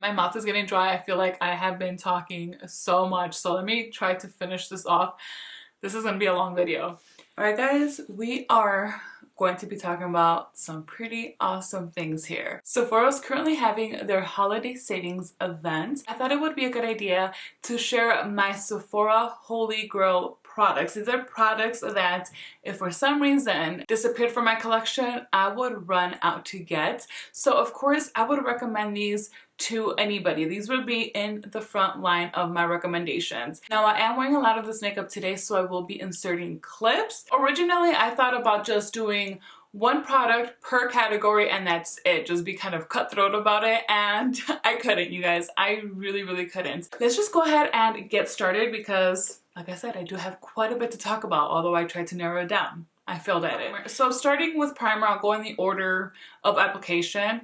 My mouth is getting dry. I feel like I have been talking so much. So let me try to finish this off. This is gonna be a long video. All right, guys, we are going to be talking about some pretty awesome things here. Sephora is currently having their holiday savings event. I thought it would be a good idea to share my Sephora Holy Grail products. These are products that if for some reason disappeared from my collection, I would run out to get. So of course, I would recommend these to anybody. These would be in the front line of my recommendations. Now, I am wearing a lot of this makeup today, so I will be inserting clips. Originally, I thought about just doing one product per category and that's it. Just be kind of cutthroat about it, and I couldn't, you guys. I really couldn't. Let's just go ahead and get started because, like I said, I do have quite a bit to talk about, although I tried to narrow it down. I failed at it. So starting with primer, I'll go in the order of application.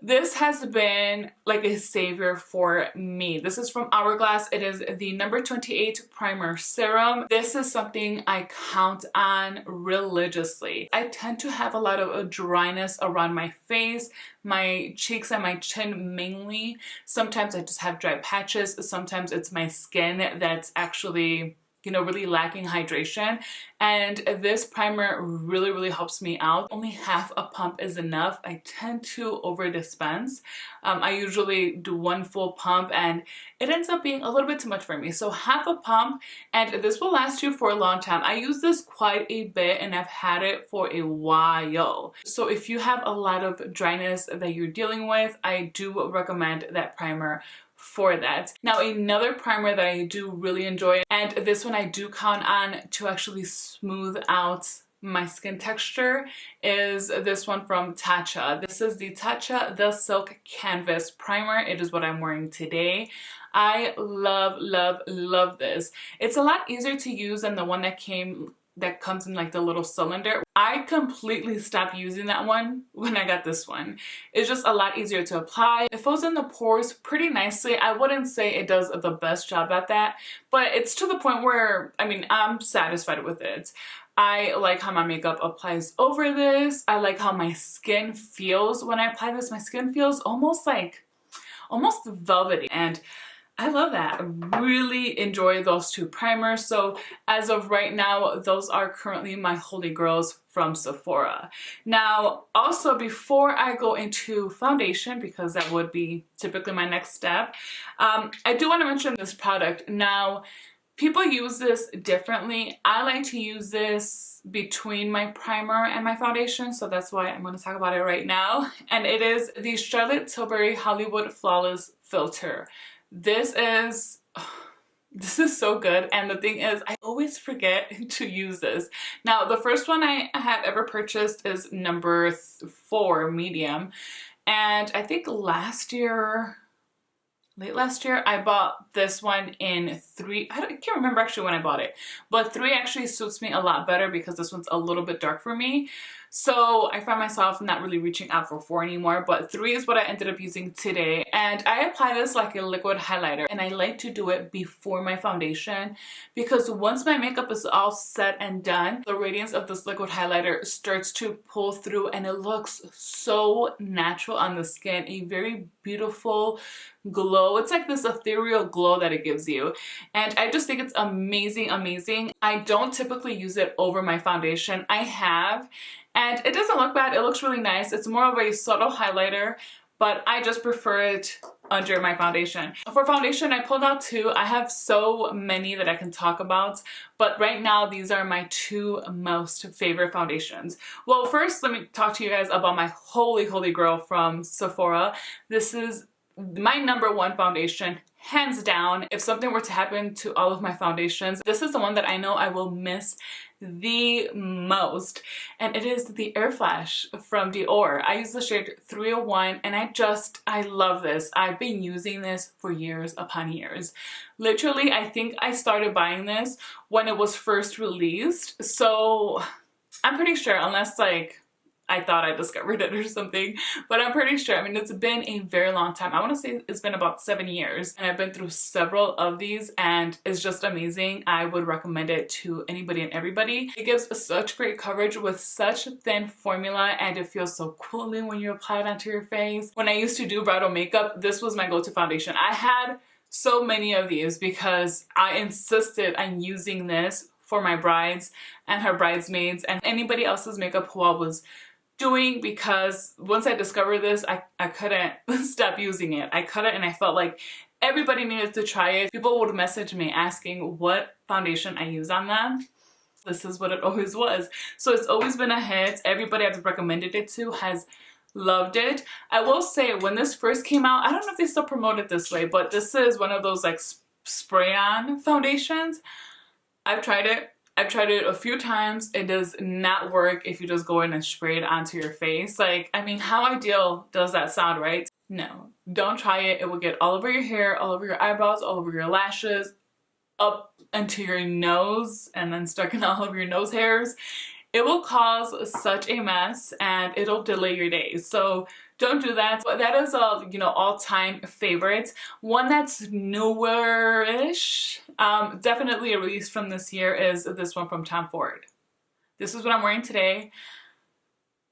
This has been like a savior for me. This is from Hourglass. It is the number 28 primer serum. This is something I count on religiously. I tend to have a lot of dryness around my face, my cheeks and my chin mainly. Sometimes I just have dry patches. Sometimes it's my skin that's actually, you know, really lacking hydration, and this primer really helps me out. Only half a pump is enough. I tend to over dispense. I usually do one full pump and it ends up being a little bit too much for me. So half a pump, and this will last you for a long time. I use this quite a bit and I've had it for a while. So if you have a lot of dryness that you're dealing with, I do recommend that primer for that. Now, another primer that I do really enjoy, and this one I do count on to actually smooth out my skin texture, is this one from Tatcha. This is the Tatcha The Silk Canvas Primer. It is what I'm wearing today. I love this. It's a lot easier to use than the one that comes in like the little cylinder. I completely stopped using that one when I got this one. It's just a lot easier to apply. It fills in the pores pretty nicely. I wouldn't say it does the best job at that, but it's to the point where, I mean, I'm satisfied with it. I like how my makeup applies over this. I like how my skin feels when I apply this. My skin feels almost velvety, and I love that. I really enjoy those two primers. So as of right now, those are currently my holy grails from Sephora. Now, also before I go into foundation, because that would be typically my next step, I do want to mention this product. Now, people use this differently. I like to use this between my primer and my foundation, so that's why I'm going to talk about it right now. And it is the Charlotte Tilbury Hollywood Flawless Filter. This is so good, and the thing is, I always forget to use this. Now, the first one I have ever purchased is number 4 medium, and I think late last year, I bought this one in 3. I can't remember actually when I bought it, but 3 actually suits me a lot better because this one's a little bit dark for me. So I find myself not really reaching out for 4 anymore, but 3 is what I ended up using today. And I apply this like a liquid highlighter, and I like to do it before my foundation because once my makeup is all set and done, the radiance of this liquid highlighter starts to pull through and it looks so natural on the skin. A very beautiful glow. It's like this ethereal glow that it gives you. And I just think it's amazing. I don't typically use it over my foundation. I have, and it doesn't look bad. It looks really nice. It's more of a subtle highlighter, but I just prefer it under my foundation. For foundation, I pulled out 2. I have so many that I can talk about, but right now these are my 2 most favorite foundations. Well, first, let me talk to you guys about my holy grail from Sephora. This is my number 1 foundation, hands down. If something were to happen to all of my foundations, this is the one that I know I will miss the most, and it is the Airflash from Dior. I use the shade 301, and I love this. I've been using this for years upon years. Literally, I think I started buying this when it was first released, so I'm pretty sure, unless like I thought I discovered it or something, but I'm pretty sure. I mean, it's been a very long time. I want to say it's been about 7 years, and I've been through several of these, and it's just amazing. I would recommend it to anybody and everybody. It gives such great coverage with such thin formula, and it feels so cooling when you apply it onto your face. When I used to do bridal makeup, this was my go-to foundation. I had so many of these because I insisted on using this for my brides and her bridesmaids and anybody else's makeup who I was doing, because once I discovered this, I couldn't stop using it. I couldn't, and I felt like everybody needed to try it. People would message me asking what foundation I use on them. This is what it always was. So it's always been a hit. Everybody I've recommended it to has loved it. I will say, when this first came out, I don't know if they still promote it this way, but this is one of those like spray-on foundations. I've tried it. I've tried it a few times. It does not work if you just go in and spray it onto your face. Like, I mean, how ideal does that sound, right? No, don't try it. It will get all over your hair, all over your eyebrows, all over your lashes, up into your nose, and then stuck in all of your nose hairs. It will cause such a mess, and it'll delay your day. So don't do that. But that is a, you know, all-time favorite. One that's newer-ish, definitely a release from this year, is this one from Tom Ford. This is what I'm wearing today.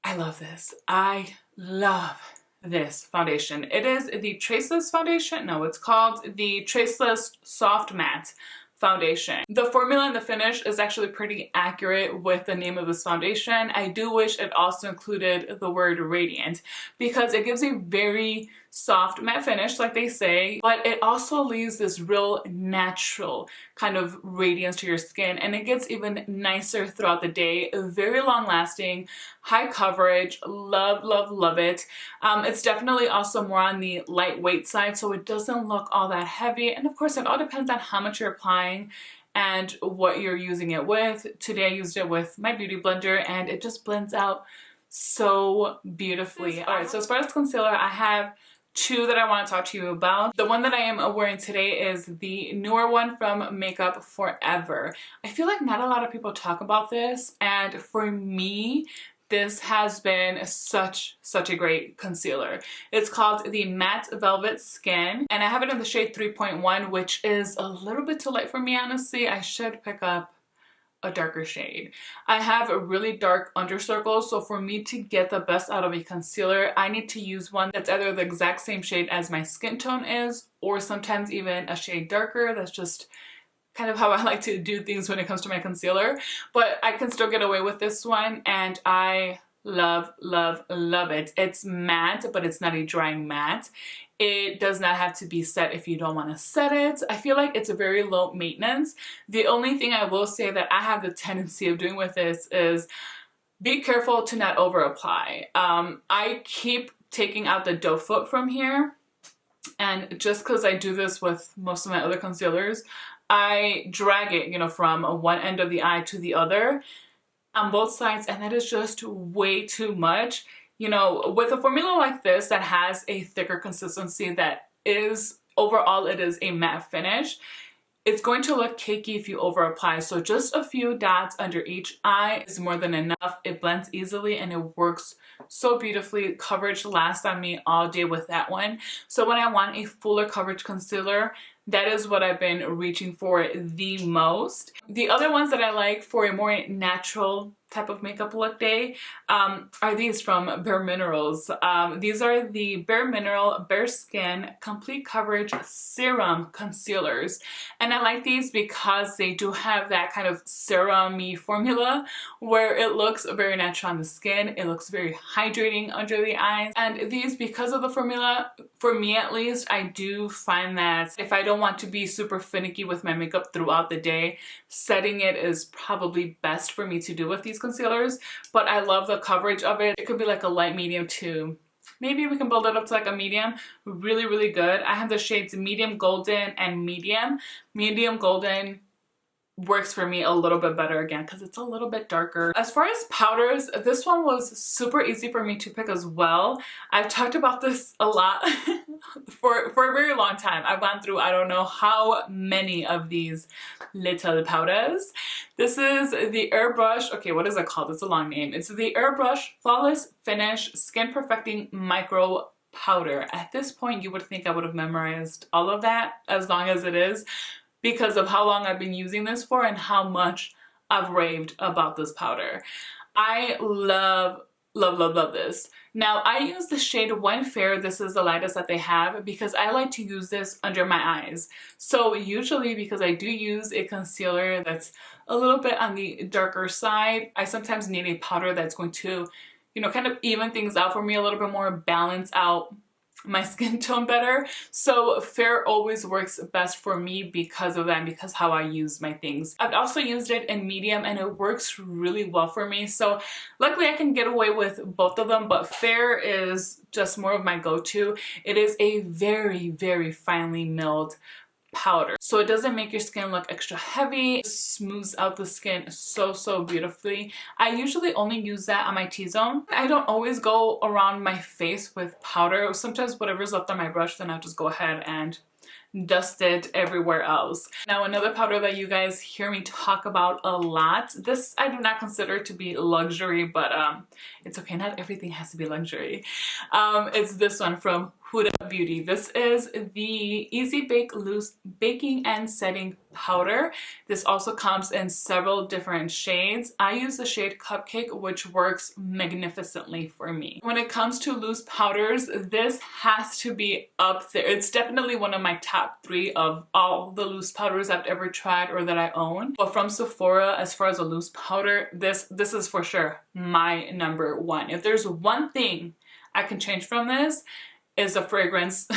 I love this. I love this foundation. It is the Traceless foundation. No, it's called the Traceless Soft Matte foundation. The formula and the finish is actually pretty accurate with the name of this foundation. I do wish it also included the word radiant, because it gives a very soft matte finish, like they say, but it also leaves this real natural kind of radiance to your skin, and it gets even nicer throughout the day. Very long lasting, high coverage. Love, love, love it. It's definitely also more on the lightweight side, so it doesn't look all that heavy, and of course it all depends on how much you're applying and what you're using it with. Today I used it with my beauty blender, and it just blends out so beautifully. All right, so as far as concealer, I have two that I want to talk to you about. The one that I am wearing today is the newer one from Makeup Forever. I feel like not a lot of people talk about this, and for me, this has been such a great concealer. It's called the Matte Velvet Skin, and I have it in the shade 3.1, which is a little bit too light for me, honestly. I should pick up a darker shade. I have a really dark under circles, so for me to get the best out of a concealer, I need to use one that's either the exact same shade as my skin tone is, or sometimes even a shade darker. That's just kind of how I like to do things when it comes to my concealer, but I can still get away with this one, and I love, love, love it. It's matte, but it's not a drying matte. It does not have to be set if you don't want to set it. I feel like it's a very low maintenance. The only thing I will say that I have the tendency of doing with this is be careful to not over apply. I keep taking out the doe foot from here, and just because I do this with most of my other concealers, I drag it, you know, from one end of the eye to the other on both sides, and that is just way too much. You know, with a formula like this that has a thicker consistency, that is, overall it is a matte finish, it's going to look cakey if you over apply. So just a few dots under each eye is more than enough. It blends easily and it works so beautifully. Coverage lasts on me all day with that one. So when I want a fuller coverage concealer, that is what I've been reaching for the most. The other ones that I like for a more natural type of makeup look day are these from Bare Minerals. These are the Bare Mineral Bare Skin Complete Coverage Serum Concealers. And I like these because they do have that kind of serum-y formula where it looks very natural on the skin. It looks very hydrating under the eyes. And these, because of the formula, for me at least, I do find that if I don't want to be super finicky with my makeup throughout the day, setting it is probably best for me to do with these concealers. But I love the coverage of it. It could be like a light medium too. Maybe we can build it up to like a medium. Really, really good. I have the shades medium golden and medium. Medium golden works for me a little bit better again because it's a little bit darker. As far as powders, this one was super easy for me to pick as well. I've talked about this a lot for a very long time. I've gone through I don't know how many of these little powders. This is the Airbrush, okay, what is it called? It's a long name. It's the Airbrush Flawless Finish Skin Perfecting Micro Powder. At this point, you would think I would have memorized all of that, as long as it is, because of how long I've been using this for and how much I've raved about this powder. I love, love, love, love this. Now, I use the shade When Fair. This is the lightest that they have because I like to use this under my eyes. So usually, because I do use a concealer that's a little bit on the darker side, I sometimes need a powder that's going to, you know, kind of even things out for me a little bit more, balance out my skin tone better. So Fair always works best for me because of that and because how I use my things. I've also used it in medium and it works really well for me. So luckily I can get away with both of them, but Fair is just more of my go-to. It is a very, very finely milled powder, so it doesn't make your skin look extra heavy. It smooths out the skin so beautifully. I usually only use that on my T-zone. I don't always go around my face with powder. Sometimes whatever's left on my brush, then I'll just go ahead and dust it everywhere else. Now, another powder that you guys hear me talk about a lot, this I do not consider to be luxury, but it's okay, not everything has to be luxury. It's this one from Huda Beauty. This is the Easy Bake Loose Baking and Setting Powder. This also comes in several different shades. I use the shade Cupcake, which works magnificently for me. When it comes to loose powders, this has to be up there. It's definitely one of my top 3 of all the loose powders I've ever tried or that I own. But from Sephora, as far as a loose powder, this is for sure my number 1. If there's one thing I can change from this, is a fragrance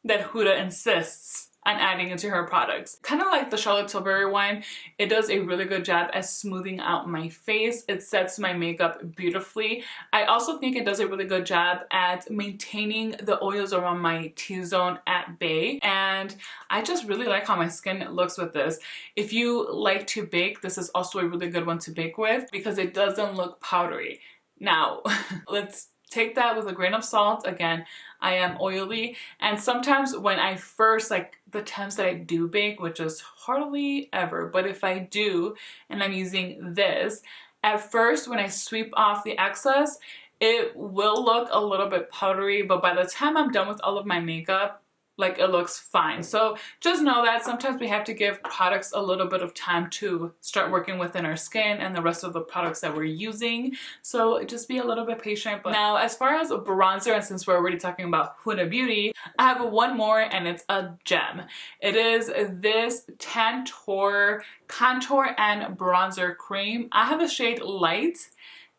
that Huda insists on adding into her products. Kind of like the Charlotte Tilbury one, it does a really good job at smoothing out my face. It sets my makeup beautifully. I also think it does a really good job at maintaining the oils around my T-zone at bay, and I just really like how my skin looks with this. If you like to bake, this is also a really good one to bake with because it doesn't look powdery. Now, let's take that with a grain of salt. Again, I am oily, and sometimes when I first, like the times that I do bake, which is hardly ever, but if I do and I'm using this, at first when I sweep off the excess, it will look a little bit powdery, but by the time I'm done with all of my makeup, like it looks fine. So just know that sometimes we have to give products a little bit of time to start working within our skin and the rest of the products that we're using. So just be a little bit patient. But now, as far as bronzer, and since we're already talking about Huda Beauty, I have one more and it's a gem. It is this Tantour Contour and Bronzer Cream. I have the shade Light,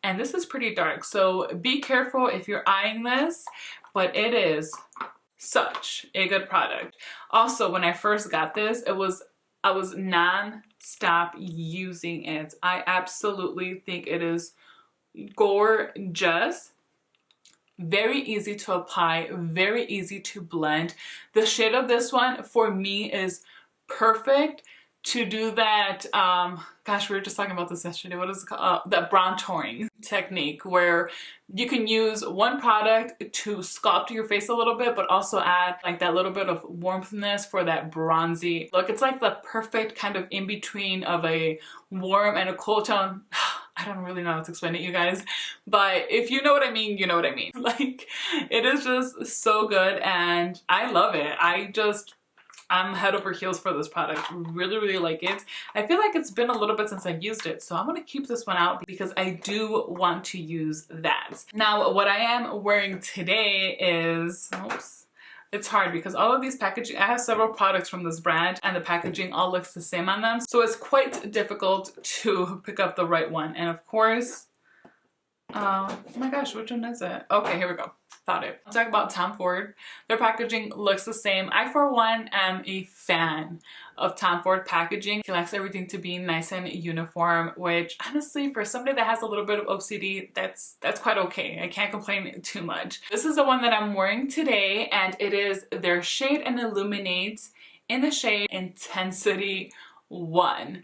and this is pretty dark. So be careful if you're eyeing this, but it is such a good product. Also, when I first got this, I was non-stop using it. I absolutely think it is gorgeous. Very easy to apply, very easy to blend. The shade of this one for me is perfect to do that, gosh, we were just talking about this yesterday, what is it called? That Brontouring technique, where you can use one product to sculpt your face a little bit, but also add like that little bit of warmthness for that bronzy look. It's like the perfect kind of in-between of a warm and a cool tone. I don't really know how to explain it, you guys, but if you know what I mean, you know what I mean. Like, it is just so good and I love it. I'm head over heels for this product. Really, really like it. I feel like it's been a little bit since I've used it, so I'm going to keep this one out because I do want to use that. Now, what I am wearing today is, oops, it's hard because all of these packaging, I have several products from this brand and the packaging all looks the same on them, so it's quite difficult to pick up the right one. And of course, oh my gosh, which one is it? Okay, here we go. Found it. I'll talk about Tom Ford. Their packaging looks the same. I, for one, am a fan of Tom Ford packaging. He likes everything to be nice and uniform, which honestly, for somebody that has a little bit of OCD, that's quite okay. I can't complain too much. This is the one that I'm wearing today, and it is their Shade and Illuminate in the shade Intensity 1.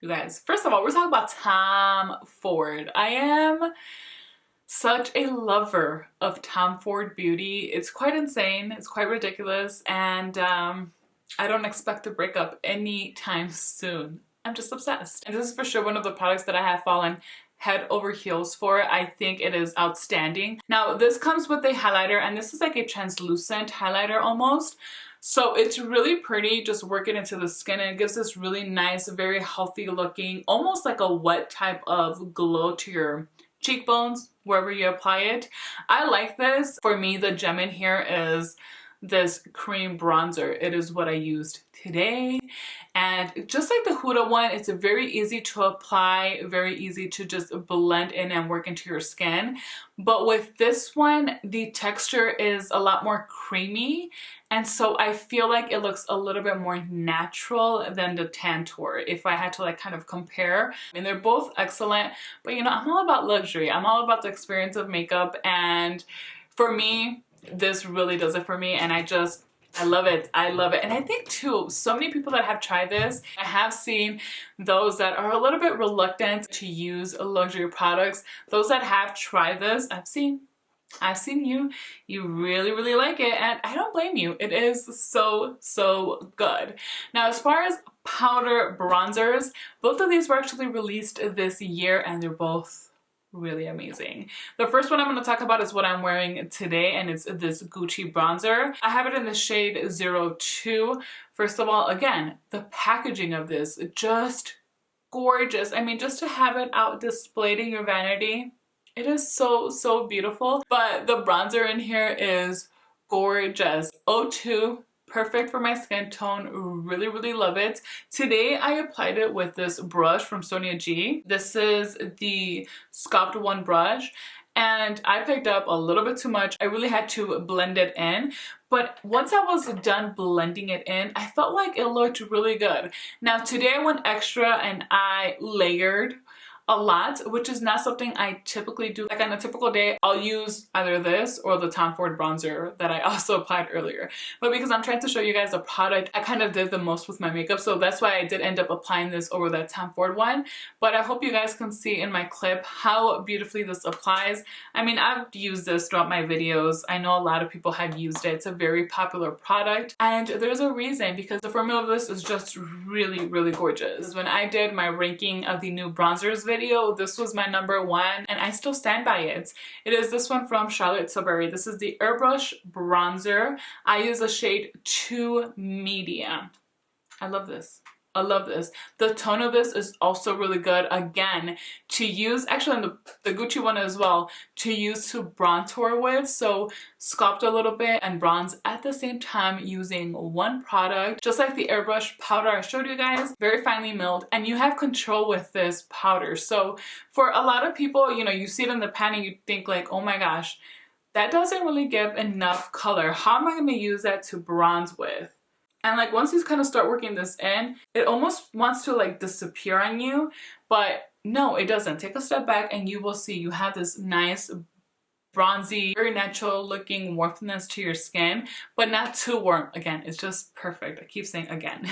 You guys, first of all, we're talking about Tom Ford. I am such a lover of Tom Ford beauty. It's quite insane, it's quite ridiculous, and I don't expect to break up anytime soon. I'm just obsessed. And this is for sure one of the products that I have fallen head over heels for. I think it is outstanding. Now this comes with a highlighter, and this is like a translucent highlighter almost. So it's really pretty, just work it into the skin, and it gives this really nice, very healthy looking, almost like a wet type of glow to your cheekbones, wherever you apply it. I like this. For me, the gem in here is this cream bronzer. It is what I used today, and just like the Huda one, it's very easy to apply, very easy to just blend in and work into your skin. But with this one, the texture is a lot more creamy, and so I feel like it looks a little bit more natural than the Tantour if I had to like kind of compare. And they're both excellent, but you know, I'm all about luxury. I'm all about the experience of makeup, and for me, this really does it for me, and I love it. I love it. And I think too, so many people that have tried this, I have seen those that are a little bit reluctant to use luxury products. Those that have tried this, I've seen you really like it, and I don't blame you. It is so good. Now, as far as powder bronzers, both of these were actually released this year, and they're both really amazing. The first one I'm going to talk about is what I'm wearing today, and it's this Gucci bronzer. I have it in the shade 02. First of all, again, the packaging of this, just gorgeous. I mean, just to have it out displayed in your vanity, it is so beautiful. But the bronzer in here is gorgeous. 02. Perfect for my skin tone, really love it. Today I applied it with this brush from Sonia G. This is the Sculpt One brush, and I picked up a little bit too much. I really had to blend it in, but once I was done blending it in, I felt like it looked really good. Now today I went extra and I layered a lot, which is not something I typically do. Like on a typical day, I'll use either this or the Tom Ford bronzer that I also applied earlier. But because I'm trying to show you guys a product I kind of did the most with my makeup, so that's why I did end up applying this over that Tom Ford one. But I hope you guys can see in my clip how beautifully this applies. I mean, I've used this throughout my videos. I know a lot of people have used it. It's a very popular product, and there's a reason, because the formula of this is just really gorgeous. When I did my ranking of the new bronzers video, this was my #1, and I still stand by it. It is this one from Charlotte Tilbury. This is the Airbrush bronzer. I use a shade 2 medium. I love this. I love this. The tone of this is also really good. Again, to use, actually in the Gucci one as well, to use to bronzer with. So sculpt a little bit and bronze at the same time using one product. Just like the Airbrush powder I showed you guys, very finely milled, and you have control with this powder. So for a lot of people, you know, you see it in the pan and you think like, oh my gosh, that doesn't really give enough color. How am I going to use that to bronze with? And like once you kind of start working this in, it almost wants to like disappear on you, but no, it doesn't. Take a step back and you will see you have this nice bronzy, very natural looking warmthness to your skin, but not too warm. Again, it's just perfect. I keep saying again.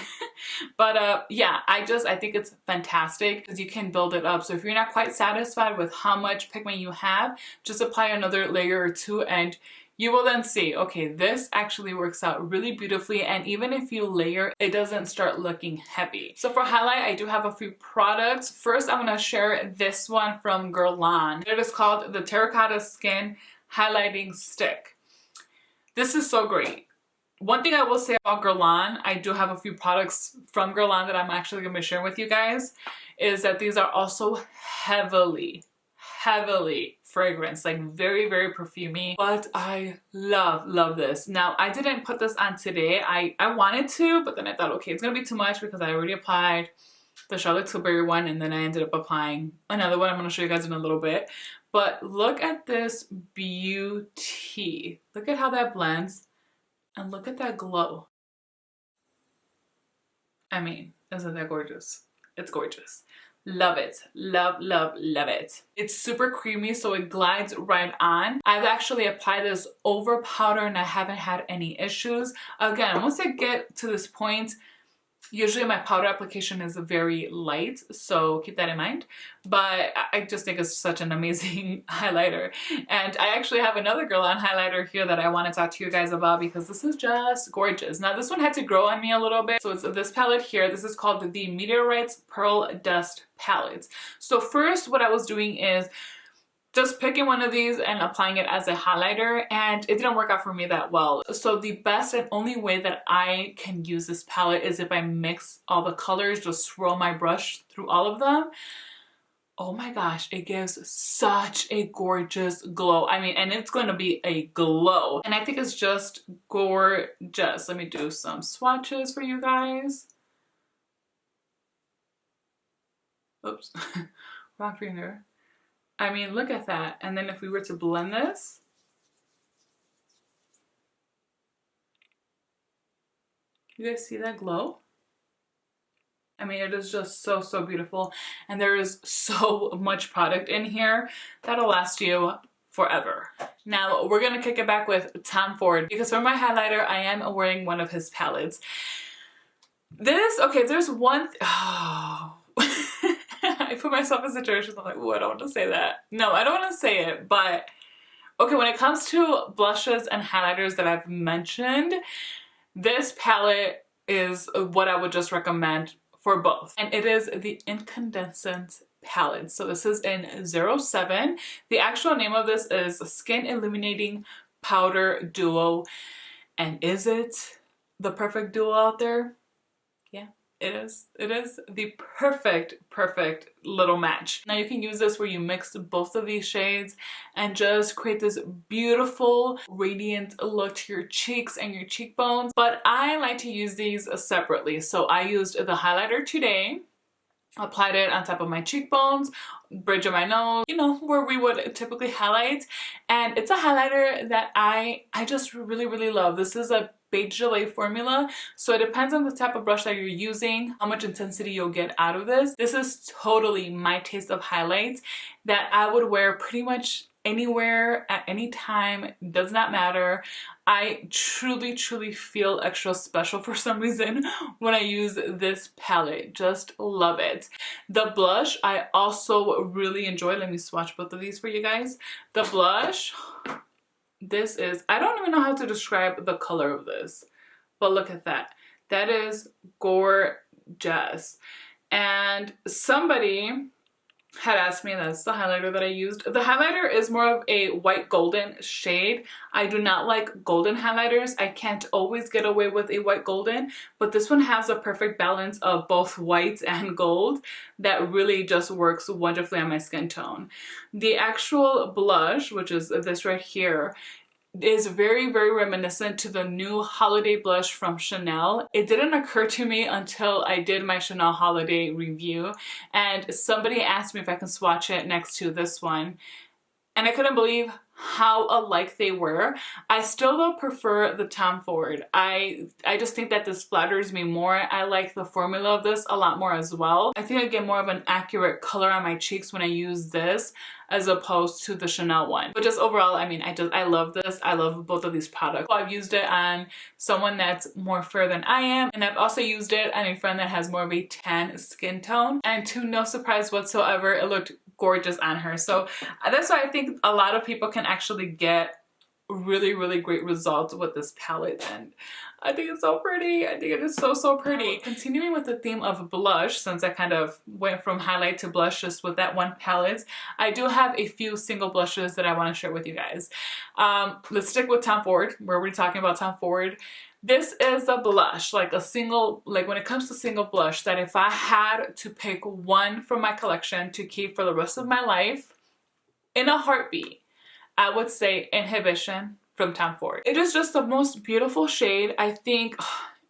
But yeah, I think it's fantastic because you can build it up. So if you're not quite satisfied with how much pigment you have, just apply another layer or two, and you will then see, okay, this actually works out really beautifully, and even if you layer, it doesn't start looking heavy. So for highlight, I do have a few products. First, I'm gonna share this one from Guerlain. It is called the Terracotta Skin Highlighting Stick. This is so great. One thing I will say about Guerlain, I do have a few products from Guerlain that I'm actually gonna be sharing with you guys, is that these are also heavily fragrance, like very perfumey, but I love this. Now I didn't put this on today. I wanted to, but then I thought, okay, it's gonna be too much because I already applied the Charlotte Tilbury one, and then I ended up applying another one I'm gonna show you guys in a little bit. But look at this beauty. Look at how that blends, and look at that glow. I mean, isn't that gorgeous? It's gorgeous. Love it. Love it. It's super creamy, so it glides right on. I've actually applied this over powder and I haven't had any issues. Again, once I get to this point, Usually my powder application is very light, so keep that in mind. But I just think it's such an amazing highlighter. And I actually have another Girl On highlighter here that I want to talk to you guys about because this is just gorgeous. Now this one had to grow on me a little bit. So it's this palette here. This is called the Meteorites Pearl Dust Palette. So first what I was doing is just picking one of these and applying it as a highlighter, and it didn't work out for me that well. So the best and only way that I can use this palette is if I mix all the colors, just swirl my brush through all of them. Oh my gosh, it gives such a gorgeous glow. I mean, and it's going to be a glow. And I think it's just gorgeous. Let me do some swatches for you guys. Oops, wrong finger. I mean, look at that. And then if we were to blend this, you guys see that glow? I mean, it is just so, so beautiful. And there is so much product in here that'll last you forever. Now, we're gonna kick it back with Tom Ford because for my highlighter, I am wearing one of his palettes. This, okay, there's one, oh. I put myself in situations, I'm like, oh, I don't want to say that. No, I don't want to say it, but okay, when it comes to blushes and highlighters that I've mentioned, this palette is what I would just recommend for both. And it is the Incandescent Palette. So this is in 07. The actual name of this is Skin Illuminating Powder Duo. And is it the perfect duo out there? Yeah. It is the perfect little match. Now you can use this where you mix both of these shades and just create this beautiful radiant look to your cheeks and your cheekbones. But I like to use these separately. So I used the highlighter today, applied it on top of my cheekbones, bridge of my nose, you know, where we would typically highlight. And it's a highlighter that I just really love. This is a beige gelée formula, so it depends on the type of brush that you're using, how much intensity you'll get out of this. This is totally my taste of highlights that I would wear pretty much anywhere at any time, does not matter. I truly feel extra special for some reason when I use this palette. Just love it. The blush I also really enjoy. Let me swatch both of these for you guys. The blush, this is, I don't even know how to describe the color of this, but look at that. That is gorgeous. And somebody had asked me, that's the highlighter that I used. The highlighter is more of a white golden shade. I do not like golden highlighters. I can't always get away with a white golden, but this one has a perfect balance of both white and gold that really just works wonderfully on my skin tone. The actual blush, which is this right here, is very reminiscent to the new holiday blush from Chanel. It didn't occur to me until I did my Chanel holiday review and somebody asked me if I can swatch it next to this one, and I couldn't believe how alike they were. I still though prefer the Tom Ford. I just think that this flatters me more. I like the formula of this a lot more as well. I think I get more of an accurate color on my cheeks when I use this as opposed to the Chanel one. But just overall, I mean, I love this. I love both of these products. I've used it on someone that's more fair than I am, and I've also used it on a friend that has more of a tan skin tone, and to no surprise whatsoever, it looked gorgeous on her. So that's why I think a lot of people can actually get really great results with this palette, and I think it's so pretty. I think it is so pretty. Continuing with the theme of blush, since I kind of went from highlight to blush just with that one palette, I do have a few single blushes that I want to share with you guys. Let's stick with Tom Ford, where we're talking about Tom Ford. This is a blush, like a single, like when it comes to single blush, that if I had to pick one from my collection to keep for the rest of my life, in a heartbeat, I would say Inhibition from Tom Ford. It is just the most beautiful shade. I think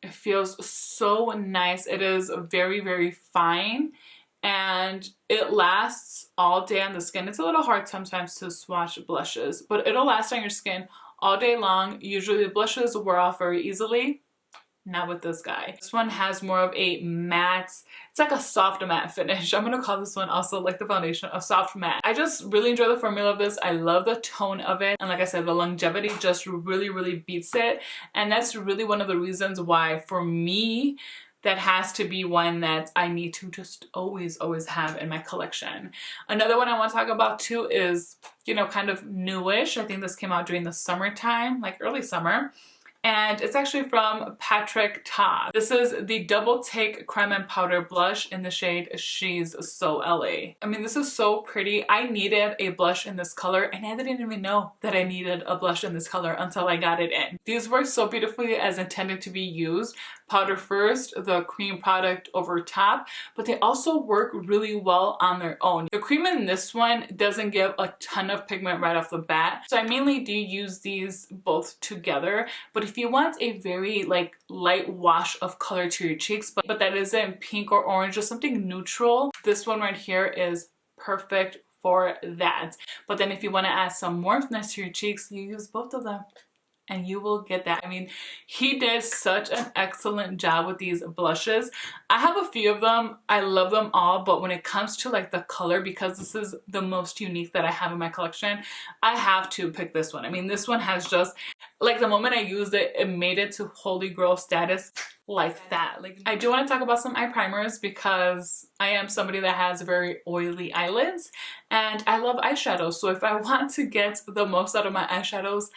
it feels so nice. It is very fine and it lasts all day on the skin. It's a little hard sometimes to swatch blushes, but it'll last on your skin all day long. Usually the blushes wear off very easily. Not with this guy. This one has more of a matte, it's like a soft matte finish. I'm gonna call this one also, like the foundation, a soft matte. I just really enjoy the formula of this. I love the tone of it. And like I said, the longevity just really beats it. And that's really one of the reasons why, for me, that has to be one that I need to just always have in my collection. Another one I want to talk about too is, you know, kind of newish. I think this came out during the summertime, like early summer. And it's actually from Patrick Ta. This is the Double Take Creme and Powder Blush in the shade She's So LA. I mean, this is so pretty. I needed a blush in this color, and I didn't even know that I needed a blush in this color until I got it in. These work so beautifully as intended to be used. Powder first, the cream product over top, but they also work really well on their own. The cream in this one doesn't give a ton of pigment right off the bat, so I mainly do use these both together. But if you want a very like light wash of color to your cheeks, but that isn't pink or orange, just something neutral, this one right here is perfect for that. But then if you want to add some warmthness to your cheeks, you use both of them and you will get that. I mean, he did such an excellent job with these blushes. I have a few of them. I love them all, but when it comes to like the color, because this is the most unique that I have in my collection, I have to pick this one. I mean, this one has just, like the moment I used it, it made it to holy grail status like that. Like, I do want to talk about some eye primers because I am somebody that has very oily eyelids and I love eyeshadow. So if I want to get the most out of my eyeshadows,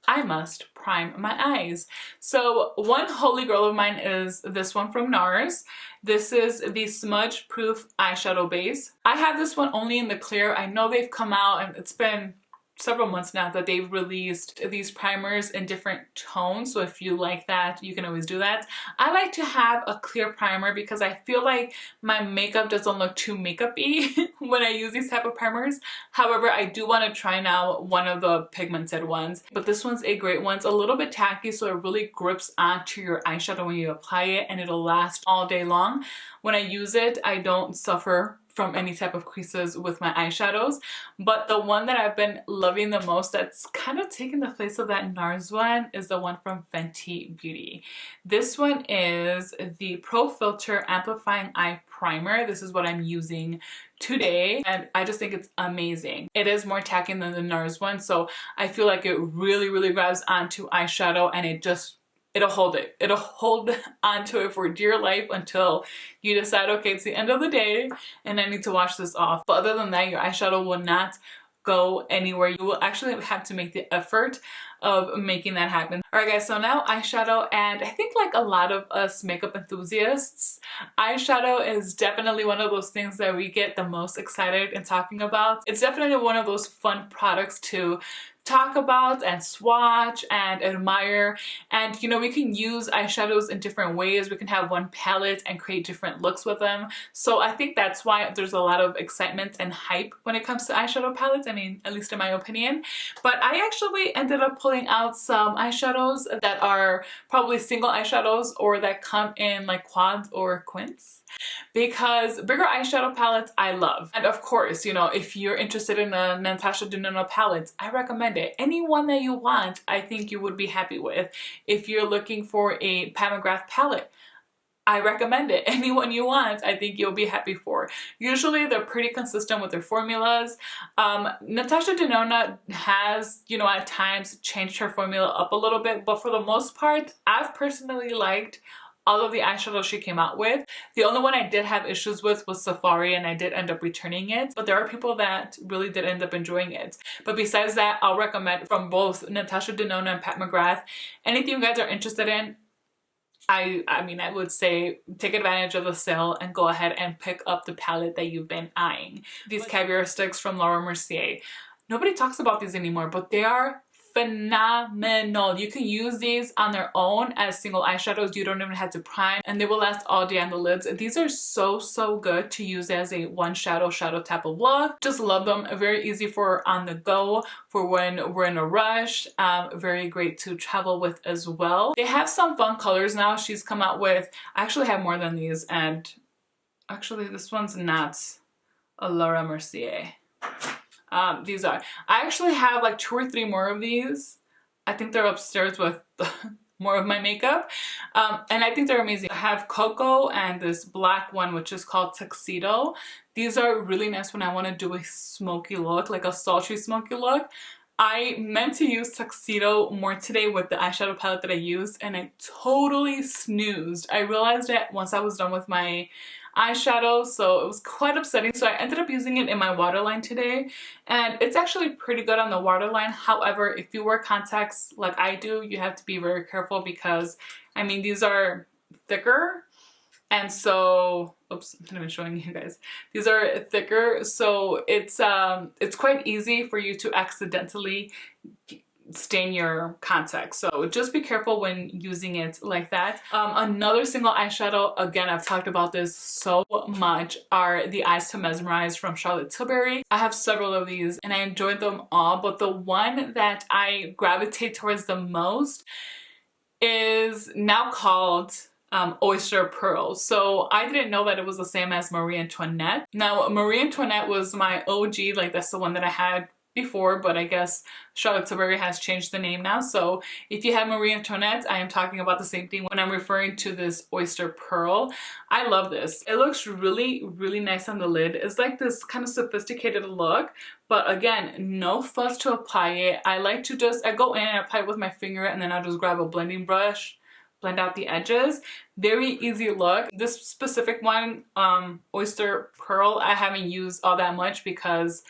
I must prime my eyes. So one holy grail of mine is this one from NARS. This is the Smudge Proof Eyeshadow Base. I have this one only in the clear. I know they've come out and it's been several months now that they've released these primers in different tones, so if you like that, you can always do that. I like to have a clear primer because I feel like my makeup doesn't look too makeup-y when I use these type of primers. However, I do want to try now one of the pigmented ones, but this one's a great one. It's a little bit tacky, so it really grips onto your eyeshadow when you apply it, and it'll last all day long. When I use it, I don't suffer from any type of creases with my eyeshadows. But the one that I've been loving the most, that's kind of taking the place of that NARS one, is the one from Fenty Beauty. This one is the Pro Filter Amplifying Eye Primer. This is what I'm using today, and I just think it's amazing. It is more tacky than the NARS one, so I feel like it really grabs onto eyeshadow, and it'll hold it. It'll hold onto it for dear life until you decide, okay, it's the end of the day and I need to wash this off. But other than that, your eyeshadow will not go anywhere. You will actually have to make the effort of making that happen. Alright guys, so now eyeshadow, and I think like a lot of us makeup enthusiasts, eyeshadow is definitely one of those things that we get the most excited in talking about. It's definitely one of those fun products to talk about and swatch and admire, and you know, we can use eyeshadows in different ways. We can have one palette and create different looks with them, so I think that's why there's a lot of excitement and hype when it comes to eyeshadow palettes. I mean, at least in my opinion. But I actually ended up pulling out some eyeshadows that are probably single eyeshadows or that come in like quads or quints, because bigger eyeshadow palettes I love. And of course, you know, if you're interested in a Natasha Denona palette, I recommend it. Any one that you want, I think you would be happy with. If you're looking for a Pat McGrath palette, I recommend it. Anyone you want, I think you'll be happy for. Usually they're pretty consistent with their formulas. Natasha Denona has, you know, at times changed her formula up a little bit, but for the most part, I've personally liked all of the eyeshadows she came out with. The only one I did have issues with was Safari, and I did end up returning it, but there are people that really did end up enjoying it. But besides that, I'll recommend from both Natasha Denona and Pat McGrath. Anything you guys are interested in, I mean, I would say take advantage of the sale and go ahead and pick up the palette that you've been eyeing. These Caviar sticks from Laura Mercier. Nobody talks about these anymore, but they are phenomenal. You can use these on their own as single eyeshadows. You don't even have to prime, and they will last all day on the lids. These are so good to use as a one shadow type of look. Just love them. Very easy for on the go, for when we're in a rush. Very great to travel with as well. They have some fun colors now. She's come out with, I actually have more than these, and actually this one's not a Laura Mercier. These are. I actually have like 2 or 3 more of these. I think they're upstairs with more of my makeup. And I think they're amazing. I have Cocoa and this black one, which is called Tuxedo. These are really nice when I want to do a smoky look, like a sultry smoky look. I meant to use Tuxedo more today with the eyeshadow palette that I used, and I totally snoozed. I realized it once I was done with my eyeshadow, so it was quite upsetting. So I ended up using it in my waterline today, and it's actually pretty good on the waterline. However, if you wear contacts like I do, you have to be very careful because, I mean, these are thicker. And so, oops, I'm not even showing you guys. These are thicker, so it's quite easy for you to accidentally stain your contacts. So just be careful when using it like that. Another single eyeshadow, again, I've talked about this so much, are the Eyes to Mesmerize from Charlotte Tilbury. I have several of these and I enjoyed them all, but the one that I gravitate towards the most is now called Oyster Pearl. So I didn't know that it was the same as Marie Antoinette. Now, Marie Antoinette was my OG, like that's the one that I had before, but I guess Charlotte Tilbury has changed the name now. So if you have Marie Antoinette, I am talking about the same thing when I'm referring to this Oyster Pearl. I love this. It looks really, really nice on the lid. It's like this kind of sophisticated look, but again, no fuss to apply it. I like to I go in and apply it with my finger, and then I'll just grab a blending brush, blend out the edges. Very easy look. This specific one, Oyster Pearl, I haven't used all that much because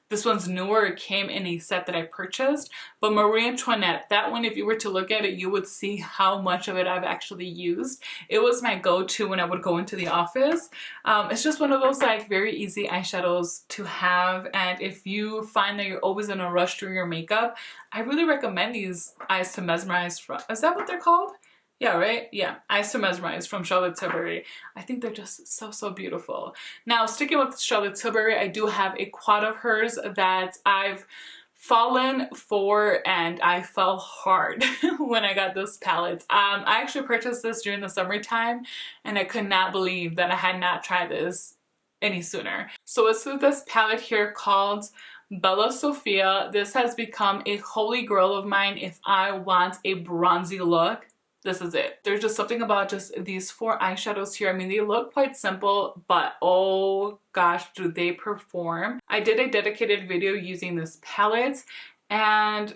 this one's newer. It came in a set that I purchased. But Marie Antoinette, that one, if you were to look at it, you would see how much of it I've actually used. It was my go-to when I would go into the office. It's just one of those like very easy eyeshadows to have. And if you find that you're always in a rush doing your makeup, I really recommend these Eyes to Mesmerize from, is that what they're called? Yeah, right? Yeah, Eyes to Mesmerize from Charlotte Tilbury. I think they're just so, so beautiful. Now, sticking with Charlotte Tilbury, I do have a quad of hers that I've fallen for, and I fell hard when I got this palette. I actually purchased this during the summertime, and I could not believe that I had not tried this any sooner. So it's this palette here called Bella Sophia. This has become a holy grail of mine if I want a bronzy look. This is it. There's just something about just these 4 eyeshadows here. I mean, they look quite simple, but oh gosh, do they perform. I did a dedicated video using this palette, and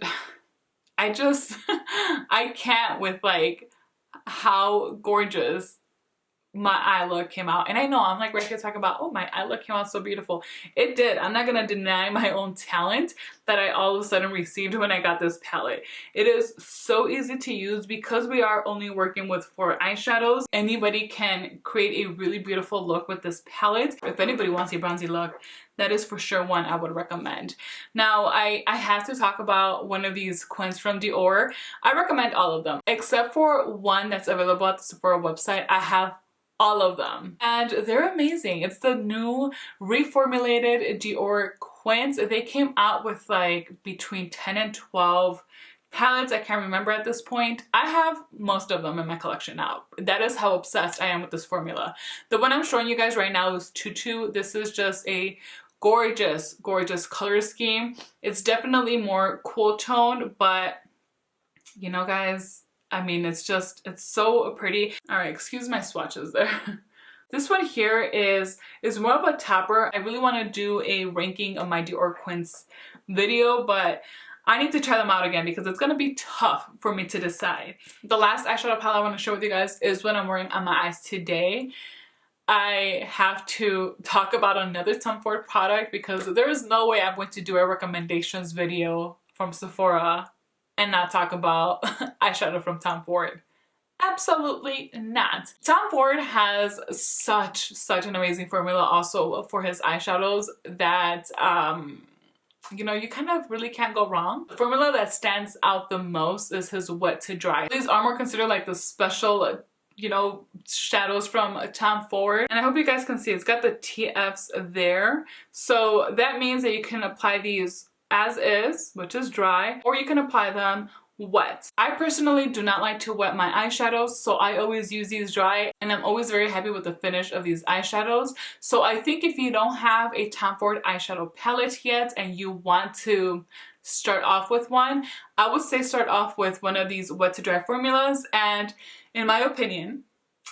I just, I can't with like how gorgeous my eye look came out. And I know I'm like right here talking about, oh, my eye look came out so beautiful. It did. I'm not gonna deny my own talent that I all of a sudden received when I got this palette. It is so easy to use because we are only working with 4 eyeshadows. Anybody can create a really beautiful look with this palette. If anybody wants a bronzy look, that is for sure one I would recommend. Now, I have to talk about one of these quins from Dior. I recommend all of them, except for one that's available at the Sephora website. I have all of them, and they're amazing. It's the new reformulated Dior quins. They came out with like between 10 and 12 palettes. I can't remember at this point. I have most of them in my collection now. That is how obsessed I am with this formula. The one I'm showing you guys right now is Tutu. This is just a gorgeous, gorgeous color scheme. It's definitely more cool toned, but you know, guys, I mean, it's so pretty. All right, excuse my swatches there. This one here is more of a topper. I really want to do a ranking of my Dior quins video, but I need to try them out again because it's going to be tough for me to decide. The last eyeshadow palette I want to share with you guys is what I'm wearing on my eyes today. I have to talk about another Tom Ford product because there is no way I'm going to do a recommendations video from Sephora and not talk about eyeshadow from Tom Ford. Absolutely not. Tom Ford has such an amazing formula also for his eyeshadows that you know, you kind of really can't go wrong. The formula that stands out the most is his wet to dry. These are more considered like the special, you know, shadows from Tom Ford. And I hope you guys can see it's got the TFs there. So that means that you can apply these as is, which is dry, or you can apply them wet. I personally do not like to wet my eyeshadows, so I always use these dry, and I'm always very happy with the finish of these eyeshadows. So I think if you don't have a Tom Ford eyeshadow palette yet and you want to start off with one, I would say start off with one of these wet to dry formulas. And in my opinion,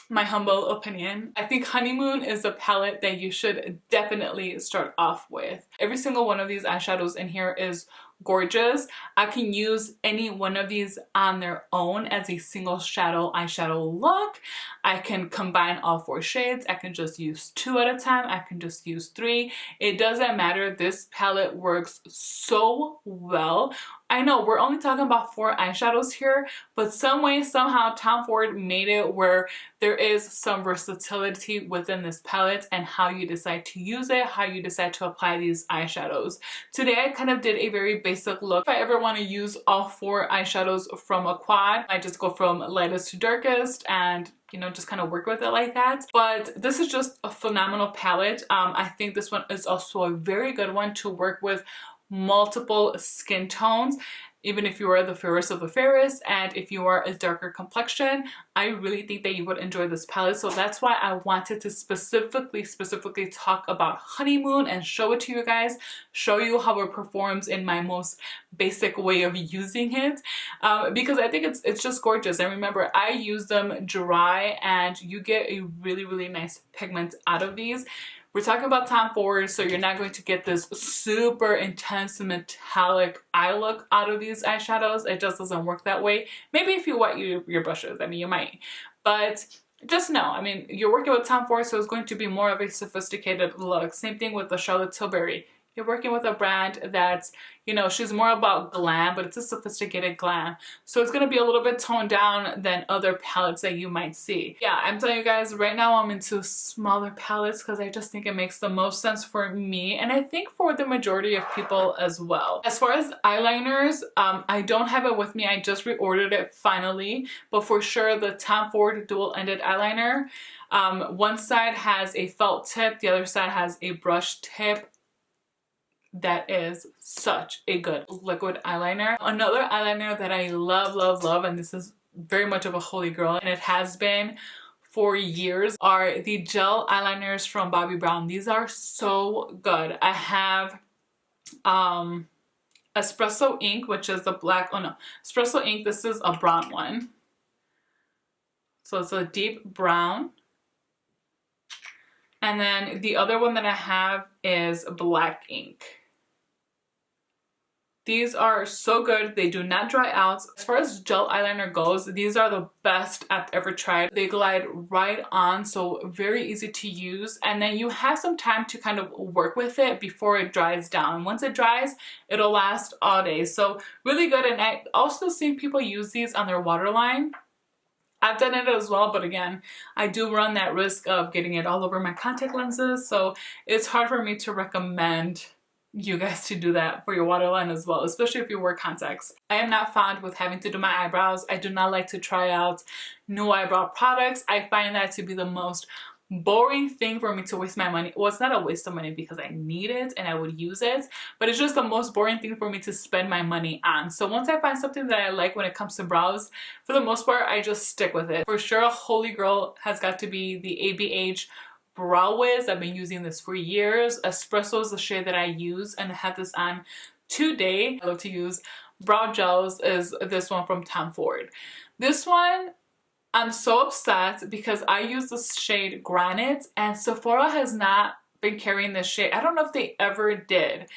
my humble opinion, I think Honeymoon is a palette that you should definitely start off with. Every single one of these eyeshadows in here is gorgeous. I can use any one of these on their own as a single shadow eyeshadow look. I can combine all 4 shades. I can just use 2 at a time. I can just use 3. It doesn't matter. This palette works so well. I know we're only talking about 4 eyeshadows here, but some way, somehow, Tom Ford made it where there is some versatility within this palette and how you decide to use it, how you decide to apply these eyeshadows. Today, I kind of did a very basic look. If I ever want to use all 4 eyeshadows from a quad, I just go from lightest to darkest and, you know, just kind of work with it like that. But this is just a phenomenal palette. I think this one is also a very good one to work with multiple skin tones. Even if you are the fairest of the fairest and if you are a darker complexion, I really think that you would enjoy this palette. So that's why I wanted to specifically talk about Honeymoon and show it to you guys, show you how it performs in my most basic way of using it, because I think it's just gorgeous. And remember, I use them dry and you get a really nice pigment out of these. We're talking about Tom Ford, so you're not going to get this super intense metallic eye look out of these eyeshadows. It just doesn't work that way. Maybe if you wet your brushes, I mean, you might. But just know, I mean, you're working with Tom Ford, so it's going to be more of a sophisticated look. Same thing with the Charlotte Tilbury. You're working with a brand that's, you know, she's more about glam, but it's a sophisticated glam. So it's going to be a little bit toned down than other palettes that you might see. Yeah, I'm telling you guys, right now I'm into smaller palettes because I just think it makes the most sense for me. And I think for the majority of people as well. As far as eyeliners, I don't have it with me. I just reordered it finally. But for sure, the Tom Ford dual-ended eyeliner. One side has a felt tip. The other side has a brush tip. That is such a good liquid eyeliner. Another eyeliner that I love, and this is very much of a holy grail, and it has been for years, are the gel eyeliners from Bobbi Brown. These are so good. I have Espresso Ink, which is the black, oh no, Espresso Ink, this is a brown one. So it's a deep brown. And then the other one that I have is black ink. These are so good. They do not dry out. As far as gel eyeliner goes, these are the best I've ever tried. They glide right on, so very easy to use. And then you have some time to kind of work with it before it dries down. Once it dries, it'll last all day. So really good. And I also seen people use these on their waterline. I've done it as well, but again, I do run that risk of getting it all over my contact lenses. So it's hard for me to recommend you guys to do that for your waterline as well, especially if you wear contacts. I am not fond with having to do my eyebrows. I do not like to try out new eyebrow products. I find that to be the most boring thing for me to waste my money. Well, it's not a waste of money because I need it and I would use it, but it's just the most boring thing for me to spend my money on. So once I find something that I like when it comes to brows, for the most part, I just stick with it. For sure, a holy grail has got to be the ABH Brow Wiz. I've been using this for years. Espresso is the shade that I use and I have this on today. I love to use brow gels is this one from Tom Ford. This one, I'm so upset because I use this shade Granite and Sephora has not been carrying this shade. I don't know if they ever did.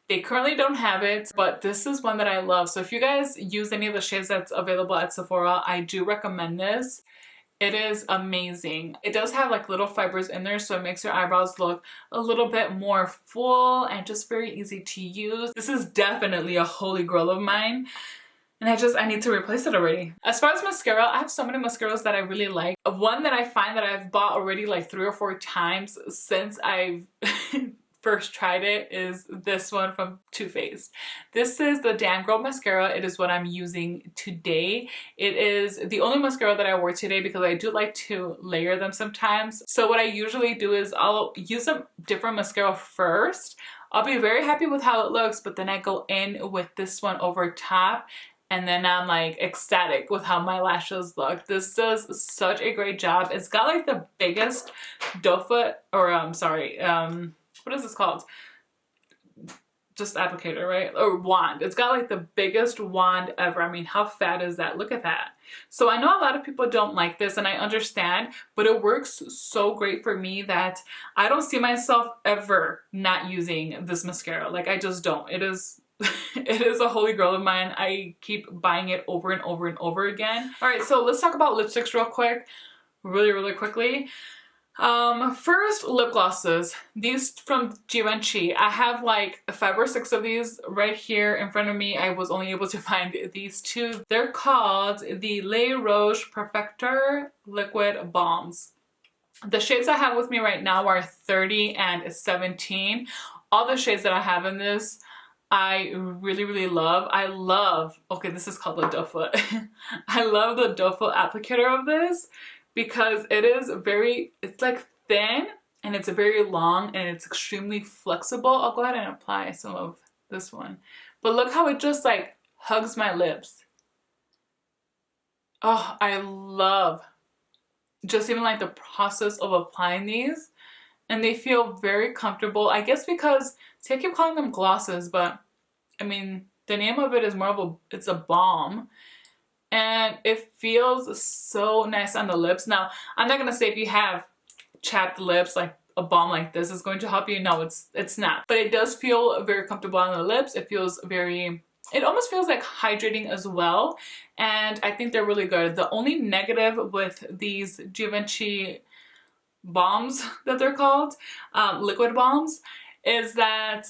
They currently don't have it, but this is one that I love. So if you guys use any of the shades that's available at Sephora, I do recommend this. It is amazing. It does have like little fibers in there, so it makes your eyebrows look a little bit more full and just very easy to use. This is definitely a holy grail of mine. And I need to replace it already. As far as mascara, I have so many mascaras that I really like. One that I find that I've bought already like 3 or 4 times since I've first tried it is this one from Too Faced. This is the Damn Girl mascara. It is what I'm using today. It is the only mascara that I wore today because I do like to layer them sometimes. So what I usually do is I'll use a different mascara first. I'll be very happy with how it looks, but then I go in with this one over top. And then I'm like ecstatic with how my lashes look. This does such a great job. It's got like the biggest doe foot, or what is this called? Just applicator, right? Or wand. It's got like the biggest wand ever. I mean, how fat is that? Look at that. So I know a lot of people don't like this and I understand, but it works so great for me that I don't see myself ever not using this mascara. Like I just don't. It is it is a holy grail of mine. I keep buying it over and over and over again. All right, so let's talk about lipsticks real quick, really quickly. First, lip glosses. These from Givenchy. I have like 5 or 6 of these right here in front of me. I was only able to find these 2. They're called the Le Rouge Perfector Liquid Balms. The shades I have with me right now are 30 and 17. All the shades that I have in this, I really love. I love, okay, this is called the doe foot. I love the doe foot applicator of this because it is very, it's like thin and it's very long and it's extremely flexible. I'll go ahead and apply some of this one. But look how it just like hugs my lips. Oh, I love just even like the process of applying these, and they feel very comfortable. I guess because, see, I keep calling them glosses, but I mean, the name of it is more of a, it's a balm, and it feels so nice on the lips. Now, I'm not gonna say if you have chapped lips, like a balm like this is going to help you. No, it's not. But it does feel very comfortable on the lips. It feels very, it almost feels like hydrating as well. And I think they're really good. The only negative with these Givenchy balms that they're called, liquid balms, is that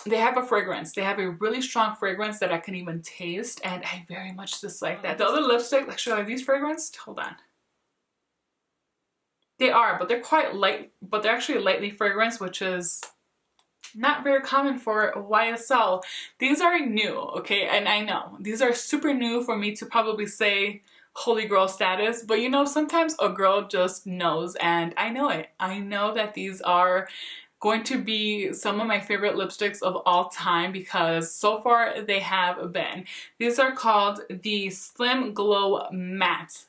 they have a fragrance. They have a really strong fragrance that I can even taste, and I very much dislike that. The other lipstick, actually, are these fragranced? Hold on. They are, but they're quite light, but they're actually lightly fragranced, which is not very common for YSL. These are new, okay? And I know these are super new for me to probably say holy girl status, but you know, sometimes a girl just knows, and I know it. I know that these are going to be some of my favorite lipsticks of all time because so far they have been. These are called the Slim Glow Matte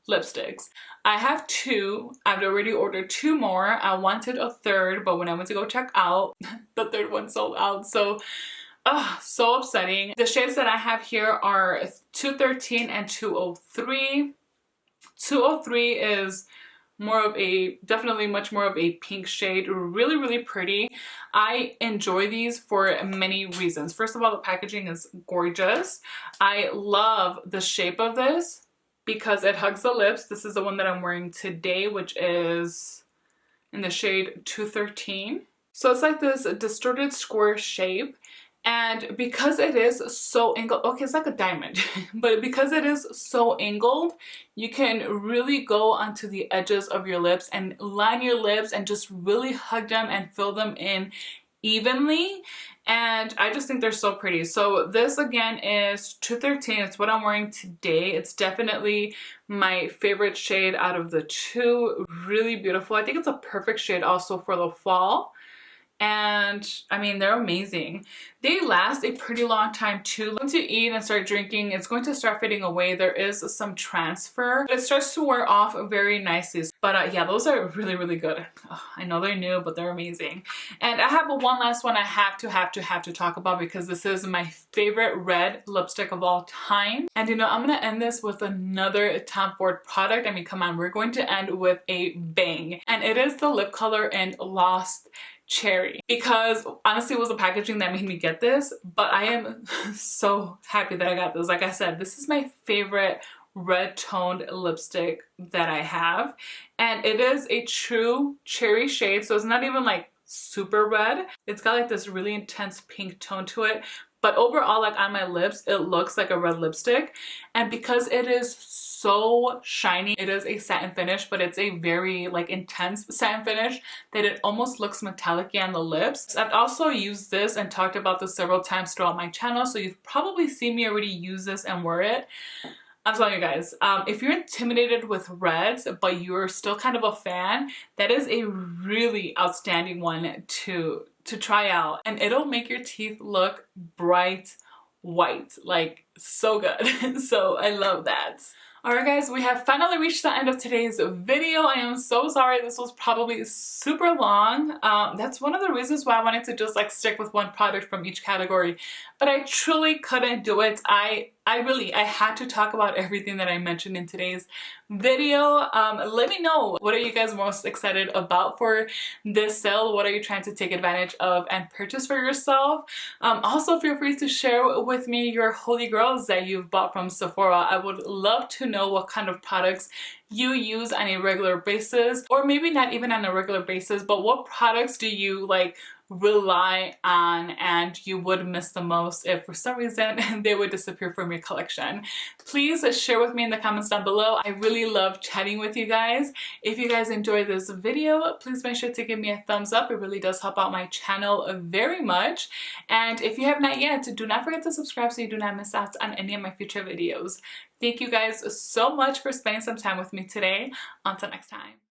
lipsticks. I have 2. I've already ordered 2 more. I wanted a 3rd, but when I went to go check out, the 3rd one sold out. So, so upsetting. The shades that I have here are 213 and 203. 203 is more of a, definitely much more of a pink shade. Really pretty. I enjoy these for many reasons. First of all, the packaging is gorgeous. I love the shape of this because it hugs the lips. This is the one that I'm wearing today, which is in the shade 213. So it's like this distorted square shape. And because it is so angled, okay, it's like a diamond, but because it is so angled, you can really go onto the edges of your lips and line your lips and just really hug them and fill them in evenly. And I just think they're so pretty. So this again is 213. It's what I'm wearing today. It's definitely my favorite shade out of the 2. Really beautiful. I think it's a perfect shade also for the fall. And I mean, they're amazing. They last a pretty long time too. Once you eat and start drinking, it's going to start fading away. There is some transfer. It starts to wear off very nicely. But yeah, those are really good. Oh, I know they're new, but they're amazing. And I have one last one I have to talk about because this is my favorite red lipstick of all time. And you know, I'm gonna end this with another Tom Ford product. I mean, come on, we're going to end with a bang. And it is the lip color in Lost Cherry, because honestly it was the packaging that made me get this, but I am so happy that I got this. Like I said, this is my favorite red toned lipstick that I have, and it is a true cherry shade, so it's not even like super red. It's got like this really intense pink tone to it, but overall, like on my lips, it looks like a red lipstick. And because it is so shiny, it is a satin finish, but it's a very like intense satin finish that it almost looks metallic-y on the lips. I've also used this and talked about this several times throughout my channel, so you've probably seen me already use this and wear it. I'm telling you guys, if you're intimidated with reds, but you're still kind of a fan, that is a really outstanding one to try out. And it'll make your teeth look bright white, like so good. So I love that. Alright guys, we have finally reached the end of today's video. I am so sorry this was probably super long. That's one of the reasons why I wanted to just like stick with one product from each category, but I truly couldn't do it. I had to talk about everything that I mentioned in today's video. Let me know, what are you guys most excited about for this sale? What are you trying to take advantage of and purchase for yourself? Also feel free to share with me your holy grails that you've bought from Sephora. I would love to know what kind of products you use on a regular basis, or maybe not even on a regular basis, but what products do you like rely on and you would miss the most if for some reason they would disappear from your collection. Please share with me in the comments down below. I really love chatting with you guys. If you guys enjoyed this video, please make sure to give me a thumbs up. It really does help out my channel very much. And if you have not yet, do not forget to subscribe so you do not miss out on any of my future videos. Thank you guys so much for spending some time with me today. Until next time.